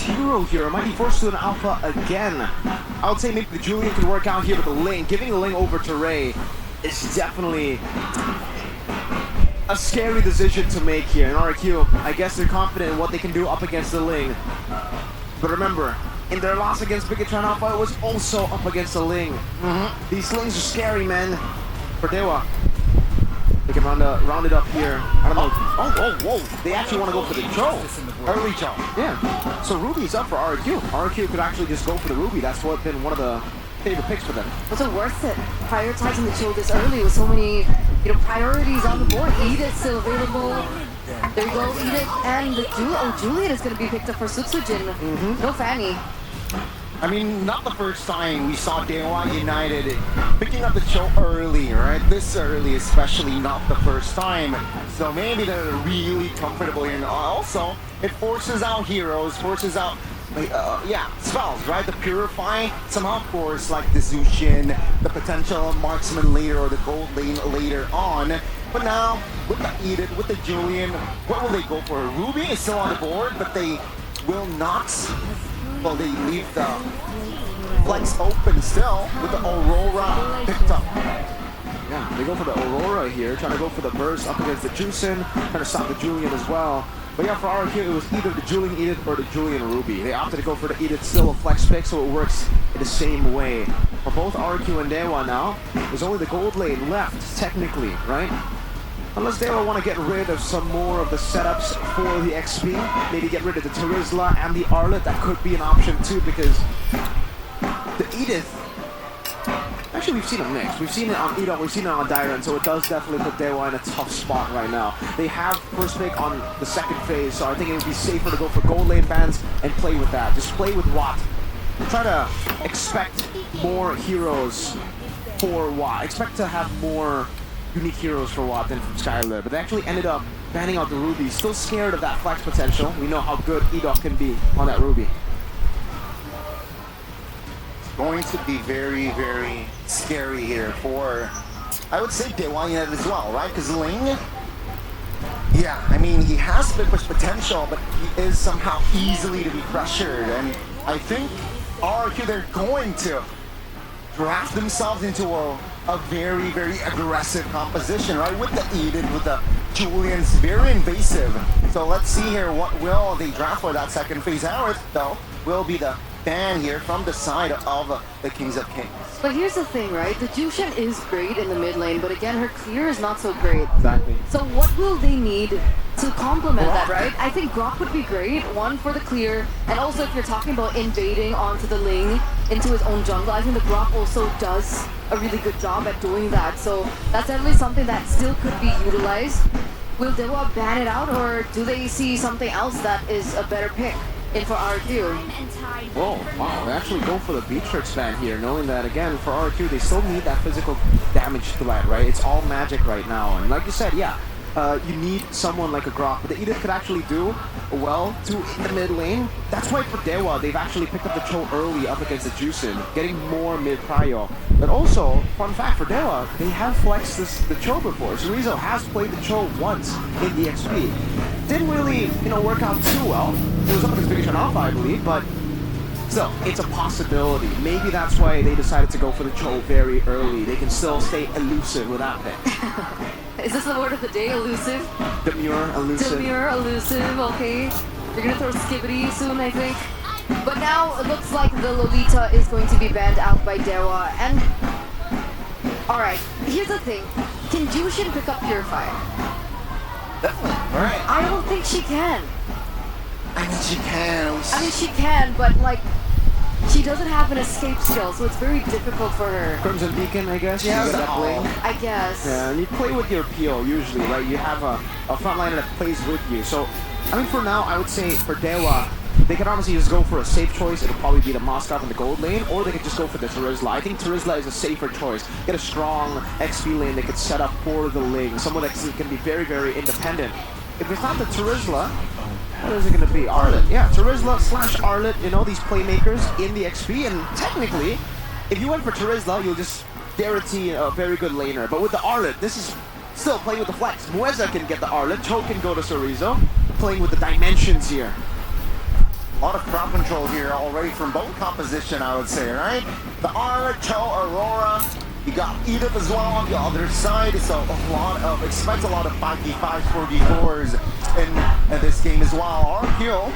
hero here might be forced to an alpha again. I would say maybe the Julian could work out here with the Ling. Giving the Ling over to Ray is definitely a scary decision to make here. In RRQ, I guess they're confident in what they can do up against the Ling. But remember, in their loss against Bigatron Alpha, it was also up against the Ling. These Lings are scary, man. For DEWA, they can round it up here. I don't know. Oh, whoa. They actually want to go for the Cho. Early Cho. Yeah. So Ruby's up for RRQ. RRQ could actually just go for the Ruby. That's been one of the favorite picks for them. Was it worth it? Prioritizing the Cho this early with so many, priorities on the board. Edith still available. There you go, Edith and the Julian is going to be picked up for Sutsujin. No Fanny. I mean, not the first time we saw DEWA United picking up the Cho early, right? This early especially, not the first time. So maybe they're really comfortable here. And also, it forces out heroes, forces out, spells, right? The Purify, somehow, of course, like the Zushin, the potential marksman later or the gold lane later on. But now, with the Edith, with the Julian, what will they go for? Ruby is still on the board, but they will not. Well, they leave the flex open still with the Aurora picked up. Yeah, they go for the Aurora here, trying to go for the burst up against the Juicin, trying to stop the Julian as well. But yeah, for RRQ, it was either the Julian Edith or the Julian Ruby. They opted to go for the Edith, still a flex pick, so it works in the same way. For both RRQ and DEWA now, there's only the gold lane left, technically, right? Unless DEWA want to get rid of some more of the setups for the XP, maybe get rid of the Terizla and the Arlet, that could be an option too, because the Edith, actually we've seen a mix. We've seen it on Edith, we've seen it on Dyran, so it does definitely put DEWA in a tough spot right now. They have first pick on the second phase, so I think it would be safer to go for gold lane bans and play with that. Just play with Watt. Try to expect more heroes for Watt. Expect to have more unique heroes for Watt than from Skylar, but they actually ended up banning out the Ruby. Still scared of that flex potential. We know how good Edok can be on that Ruby. It's going to be very, very scary here for, I would say, DEWA United as well, right? Because Ling, yeah, I mean, he has bit much potential, but he is somehow easily to be pressured. And I think RRQ, they're going to draft themselves into a very, very aggressive composition, right? With the Edith, with the Julian's very invasive. So let's see here, what will they draft for that second phase? Harris, though, will be the ban here from the side of the Kings of Kings. But here's the thing, right? The Jushin is great in the mid lane, but again, her clear is not so great. Exactly. So what will they need to complement that, right? I think Grok would be great, one for the clear, and also if you're talking about invading onto the Ling, into his own jungle, I think the Grok also does a really good job at doing that. So that's definitely something that still could be utilized. Will DEWA ban it out, or do they see something else that is a better pick in for RRQ? Whoa, wow, they actually go for the Beatrix ban here, knowing that, again, for RRQ, they still need that physical damage threat, right? It's all magic right now, and like you said, yeah, you need someone like a Grok, but the Edith could actually do well to in the mid lane. That's why for DEWA, they've actually picked up the Cho early up against the Juicin, getting more mid prio. But also, fun fact for DEWA, they have flexed the Cho before. Chorizo has played the Cho once in the XP. Didn't really, work out too well. It was up against Bigatron Alpha, I believe, but still, it's a possibility. Maybe that's why they decided to go for the Cho very early. They can still stay elusive with that pick. Is this the word of the day, elusive? Demure, elusive. Demure, elusive, okay. You're gonna throw Skibbity soon, I think. But now it looks like the Lolita is going to be banned out by DEWA. And, alright, here's the thing. Can Jushin pick up Purify? Definitely, right? I don't think she can. I mean, she can. I mean, she can, but like, she doesn't have an escape skill, so it's very difficult for her. Crimson Beacon, I guess. Yeah, I guess. Yeah, and you play with your PO usually, right? You have a frontliner that plays with you. So, I mean, for now, I would say for DEWA, they could honestly just go for a safe choice. It'll probably be the Moskov in the gold lane, or they could just go for the Terizla. I think Terizla is a safer choice. Get a strong XP lane they could set up for the Ling. Someone that can be very, very independent. If it's not the Terizla, what is it going to be? Arlet. Yeah, Terizla / Arlet, these playmakers in the XP. And technically, if you went for Terizla, you'll just guarantee a very good laner. But with the Arlet, this is still playing with the flex. Mueza can get the Arlet. Cho can go to Chorizo. Playing with the dimensions here. A lot of crowd control here already from both composition, I would say, right? The RRQ, Aurora, you got Edith as well on the other side, so expect a lot of 5v5s, 4v4s in this game as well. RRQ,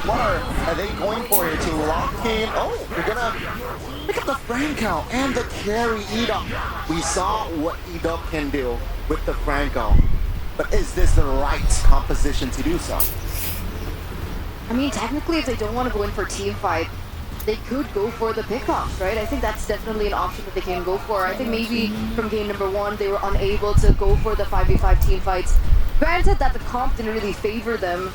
what are they going for here to lock in? Oh, they're gonna pick up the Franco and the carry Edith. We saw what Edith can do with the Franco, but is this the right composition to do so? I mean, technically, if they don't want to go in for team fight, they could go for the pickoffs, right? I think that's definitely an option that they can go for. I think maybe from game number 1, they were unable to go for the 5v5 team fights. Granted that the comp didn't really favor them,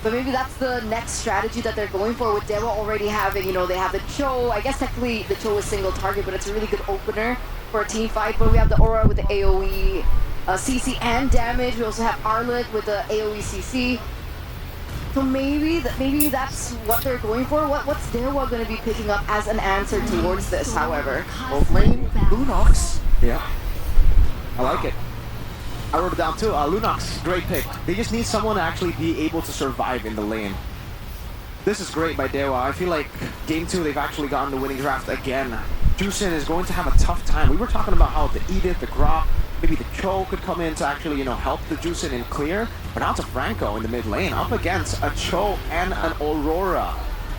but maybe that's the next strategy that they're going for with DEWA already having, you know, they have the Cho. I guess technically the Cho is single target, but it's a really good opener for a team fight. But we have the Aura with the AoE, CC and damage. We also have Arlet with the AoE CC. So maybe that's what they're going for. What's DEWA going to be picking up as an answer towards this, however? Both lane, Lunox. Yeah. I like it. I wrote it down too. Lunox, great pick. They just need someone to actually be able to survive in the lane. This is great by DEWA. I feel like game 2, they've actually gotten the winning draft again. Juicin is going to have a tough time. We were talking about how the Edith, the Grok, maybe the Cho could come in to actually, you know, help the Juicin in clear. But now it's a Franco in the mid lane up against a Cho and an Aurora.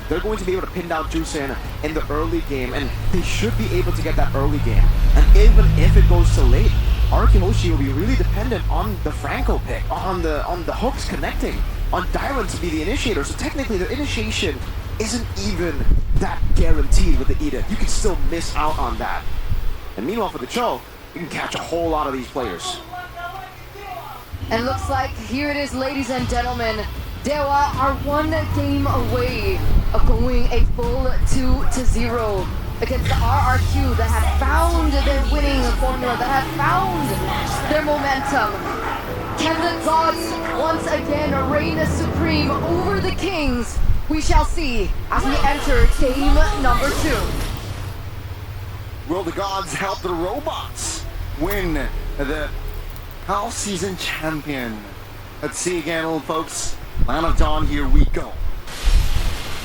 They're going to be able to pin down Juicin in the early game, and they should be able to get that early game. And even if it goes to late, RRQ Hoshi will be really dependent on the Franco pick, on the hooks connecting, on Dylan to be the initiator. So technically the initiation isn't even that guaranteed with the Edith. You can still miss out on that. And meanwhile for the Cho, you can catch a whole lot of these players. And looks like here it is, ladies and gentlemen. DEWA are 1 game away of going a full 2-0 against the RRQ that have found their winning formula, that have found their momentum. Can the gods once again reign supreme over the kings? We shall see as we enter game number 2. Will the gods help the robots win the half season champion? Let's see again, old folks. Land of Dawn, here we go.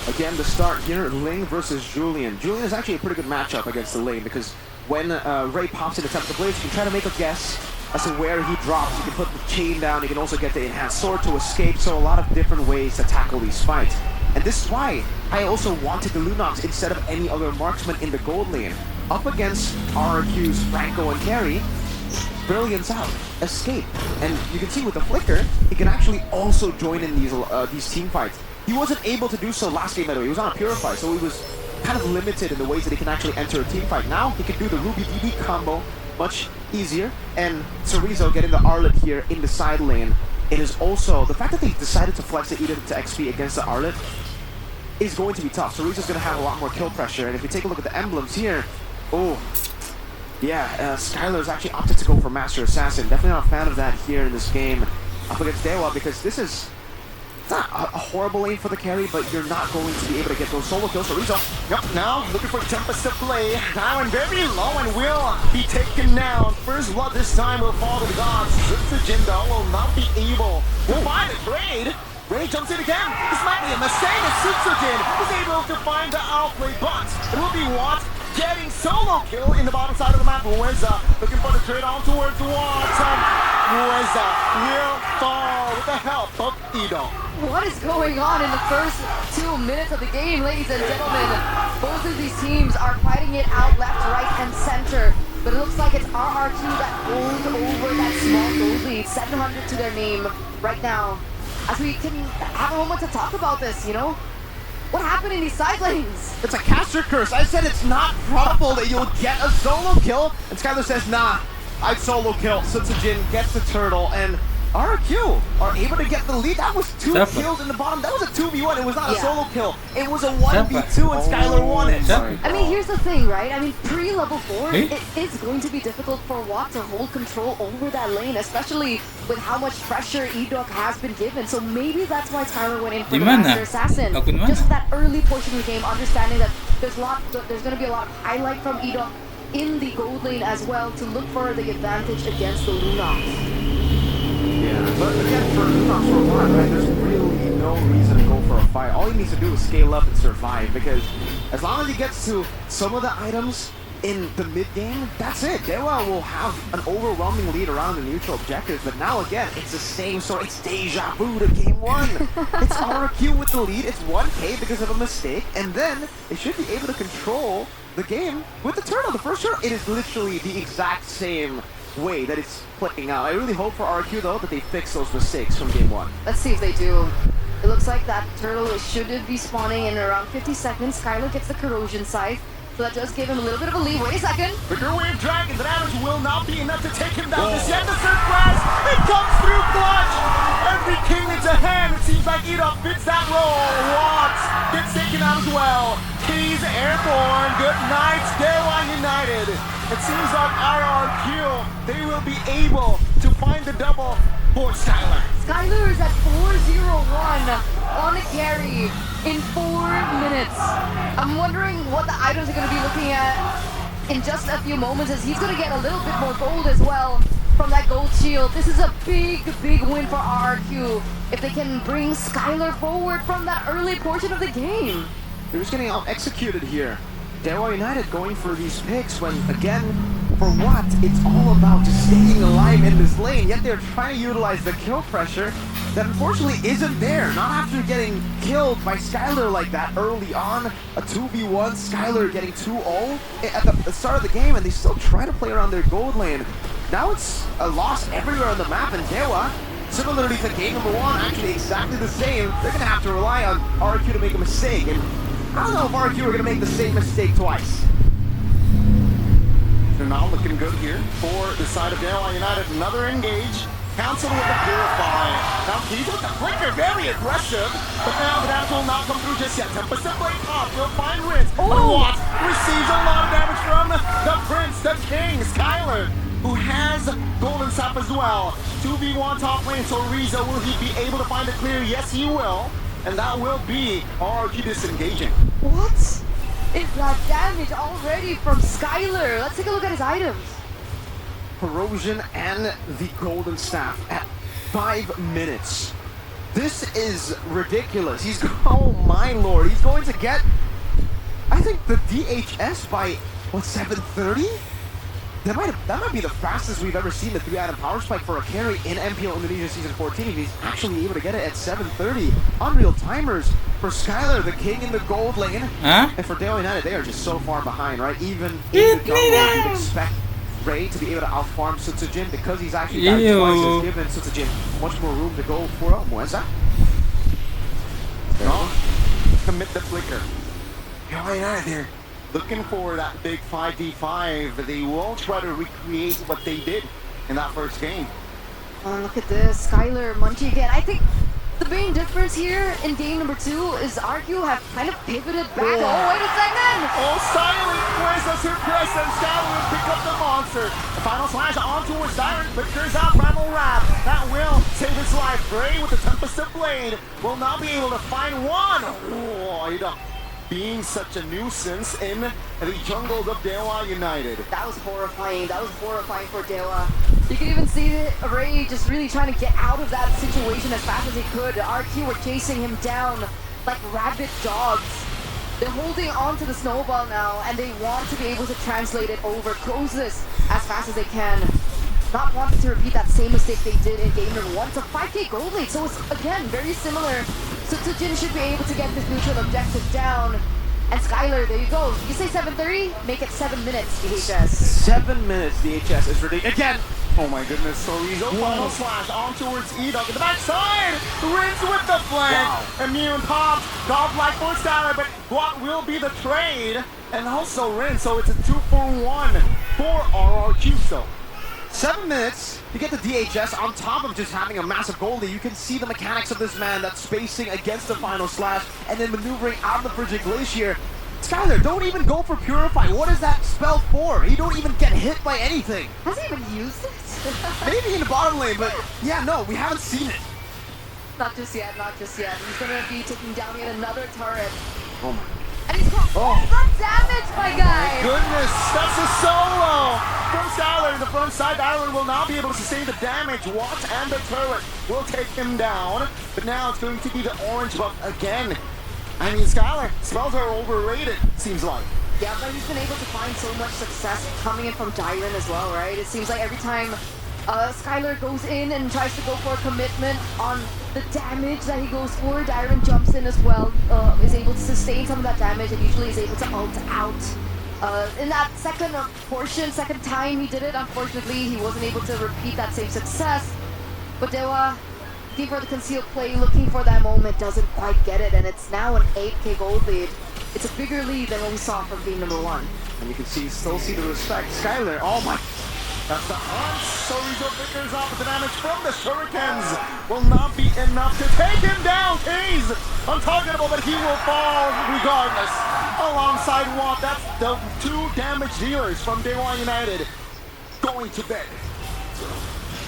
Again, the start here, Ling versus Julian. Julian is actually a pretty good matchup against the lane because when Ray pops in the top of the blades, you can try to make a guess as to where he drops. You can put the chain down, you can also get the enhanced sword to escape, so a lot of different ways to tackle these fights. And this is why I also wanted the Lunox instead of any other marksman in the gold lane. Up against RRQ's Franco and Carry, Brilliance out, escape. And you can see with the Flicker, he can actually also join in these team fights. He wasn't able to do so last game, by the way. He was on a Purify, so he was kind of limited in the ways that he can actually enter a team fight. Now, he can do the Ruby DD combo much easier. And Cerezo getting the Arlet here in the side lane. It is also, the fact that they decided to flex the Edith to XP against the Arlet is going to be tough. Cerezo's going to have a lot more kill pressure. And if you take a look at the emblems here, oh, yeah, Skylar's actually opted to go for Master Assassin. Definitely not a fan of that here in this game up against DEWA because this is not a horrible lane for the carry, but you're not going to be able to get those solo kills. Cerezo, yep, now looking for Tempest to play. Now and very low and will be taken down. First blood this time will fall to the gods. Zitsujin though will not be able. Will find it, Raid. Ray jumps in again. This might be a mistake as Zitsujin is able to find the outplay, but it will be Watt getting solo kill in the bottom side of the map. Mueza looking for the trade on towards Watson. Mueza will fall with the help of Ido. What is going on in the first 2 minutes of the game, ladies and gentlemen? Both of these teams are fighting it out left, right, and center. But it looks like it's RRQ that holds over that small gold lead. 700 to their name right now. As we can have a moment to talk about this, you know? What happened in these side lanes? it's a caster curse. I said it's not probable that you'll get a solo kill. And Skylar says, nah, I'd solo kill. Zitsujin gets the turtle, and RRQ are able to get the lead. That was 2 kills in the bottom. That was a 2v1. It was not a solo kill. It was a 1v2, and Skylar won it. I mean, here's the thing, right? I mean, pre-level 4, it is going to be difficult for Watt to hold control over that lane, especially with how much pressure Edok has been given. So maybe that's why Skylar went in for the Master Assassin. Just that early portion of the game, understanding that there's going to be a lot of highlight from Edok in the gold lane as well to look for the advantage against the Lunox. Yeah, but again, for Lunox for one, right, there's really no reason to go for a fight. All he needs to do is scale up and survive, because as long as he gets to some of the items in the mid-game, that's it. DEWA will have an overwhelming lead around the neutral objectives, but now again, it's the same story. It's deja vu to game one. It's RRQ with the lead. It's 1K because of a mistake, and then it should be able to control the game with the turtle. The first turtle, it is literally the exact same way that it's playing out. I really hope for RRQ though that they fix those mistakes from game one. Let's see if they do. It looks like that turtle should be spawning in around 50 seconds. Skylar gets the corrosion scythe, so that does give him a little bit of a lead. Wait a second. Bigger wave dragon, the damage will not be enough to take him down. This yet the surprise, it comes through clutch. Every king needs a hand. It seems like Edop fits that role. Watts gets taken out as well. Keys airborne. Good night, DEWA United. It seems like RRQ, they will be able to find the double for Skylar. Skylar is at 4-0-1 on a carry in 4 minutes. I'm wondering what the items are going to be looking at in just a few moments, as he's going to get a little bit more gold as well from that gold shield. This is a big, big win for RRQ if they can bring Skylar forward from that early portion of the game. They're just getting out executed here. DEWA United going for these picks when, again, for what? It's all about just staying alive in this lane, yet they're trying to utilize the kill pressure that unfortunately isn't there. Not after getting killed by Skylar like that early on. A 2v1, Skylar getting 2-0 at the start of the game, and they still try to play around their gold lane. Now it's a loss everywhere on the map, and DEWA, similarly to game number one, actually exactly the same. They're going to have to rely on RRQ to make a mistake, and I don't know if RRQ are going to make the same mistake twice. They're not looking good here for the side of DEWA United. Another engage. Cancel with the Purify. Now Keys with the Flicker, very aggressive. But now the damage will not come through just yet. 10% blade off, will find Rinse. But Watts receives a lot of damage from the Prince, the King, Skylar, who has Golden Sap as well. 2v1 top lane, so Riza, will he be able to find a clear? Yes, he will. And that will be RRQ disengaging. What is that damage already from Skylar? Let's take a look at his items. Corrosion and the Golden Staff at 5 minutes. This is ridiculous. He's, oh my lord, he's going to get, I think, the DHS by, what, 7:30? That might be the fastest we've ever seen the 3-item power spike for a carry in MPL Indonesia Season 14. If he's actually able to get it at 7:30. Unreal timers for Skylar, the king in the gold lane. Huh? And for DEWA United, they are just so far behind, right? Even in the jungle, you'd expect Ray to be able to outfarm Sutsujin because he's actually died twice, has given Sutsujin much more room to go for Mueza. No, commit the flicker. DEWA United here, looking for that big 5v5. They will try to recreate what they did in that first game. Oh, look at this, Skylar, Munchie again. I think the main difference here in game number 2 is RQ have kind of pivoted back. Oh, wait a second! Oh, silent Mueza surprise, and Skylar will pick up the monster. The final slash on towards Siren, but there's out Primal Wrap. That will save his life. Bray with the Tempest of Blade will not be able to find one. Oh, being such a nuisance in the jungles of DEWA United. That was horrifying. That was horrifying for DEWA. You can even see Ray just really trying to get out of that situation as fast as he could. RQ were chasing him down like rabid dogs. They're holding on to the snowball now, and they want to be able to translate it over, close this as fast as they can. Not wanting to repeat that same mistake they did in game number 1. It's a 5k gold lead, so it's again very similar. So Tsujin should be able to get this neutral objective down. And Skylar, there you go. You say 7:30, make it 7 minutes, DHS. 7 minutes, DHS is ridiculous. Again! Oh my goodness, Sorizo final slash on towards E-Dog at the backside! Rinse with the flank! Wow. Immune pops, godlike for Skylar, but what will be the trade? And also Rinse, so it's a 2-for-1 for RRQ, so. 7 minutes, you get the DHS on top of just having a massive goalie. You can see the mechanics of this man, that spacing against the final slash, and then maneuvering out of the Frigid Glacier. Skylar, don't even go for Purify. What is that spell for? You don't even get hit by anything. Has he even used it? Maybe in the bottom lane, but yeah, no, we haven't seen it. Not just yet, not just yet. He's gonna be taking down yet another turret. Oh my. And he's caught Oh, The damage, my guy! goodness, that's a solo from Skylar in the front side. Ireland will not be able to sustain the damage. Watt and the turret will take him down, but now it's going to be the orange buff again. I mean, Skylar, spells are overrated, seems like. Yeah, but he's been able to find so much success coming in from Dylan as well, right? It seems like every time Skylar goes in and tries to go for a commitment on the damage that he goes for, Dylan jumps in as well, is able to sustain some of that damage and usually is able to ult out. In that second time he did it, unfortunately, he wasn't able to repeat that same success. But DEWA, looking for the concealed play, looking for that moment, doesn't quite get it, and it's now an 8k gold lead. It's a bigger lead than what we saw from team number 1. And you can still see the respect. Skylar, oh my. That's the hunt. So Rizo figures off the damage from the shurikens. Will not be enough to take him down. He's untargetable, but he will fall regardless. Alongside Watt, that's the 2 damage dealers from DEWA United going to bed.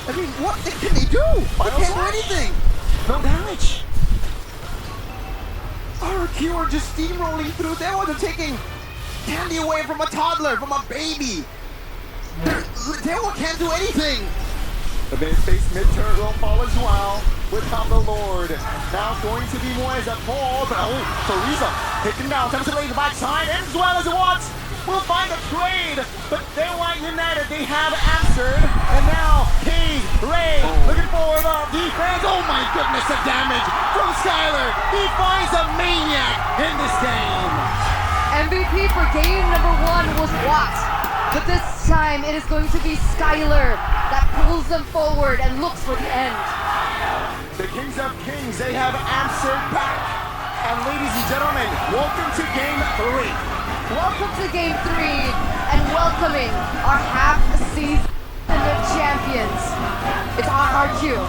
I mean, what can they do? They can't do anything. No damage. RRQ are just steamrolling through. They're taking candy away from a toddler, from a baby. Dewa can't do anything. The mid-face mid-turn will fall as well without the Lord. Now going to be Moise at full, but Teresa taken down, comes to lay the backside, and as well as Watts will find a trade. But DEWA United, they have answered, and now Ray looking for the defense. Oh my goodness, the damage from Skylar. He finds a maniac in this game. MVP for game number 1 was Watt. But this time it is going to be Skylar that pulls them forward and looks for the end. The Kings of Kings, they have answered back. And ladies and gentlemen, welcome to game 3. Welcome to game 3 and welcoming our half-season champions. It's RRQ.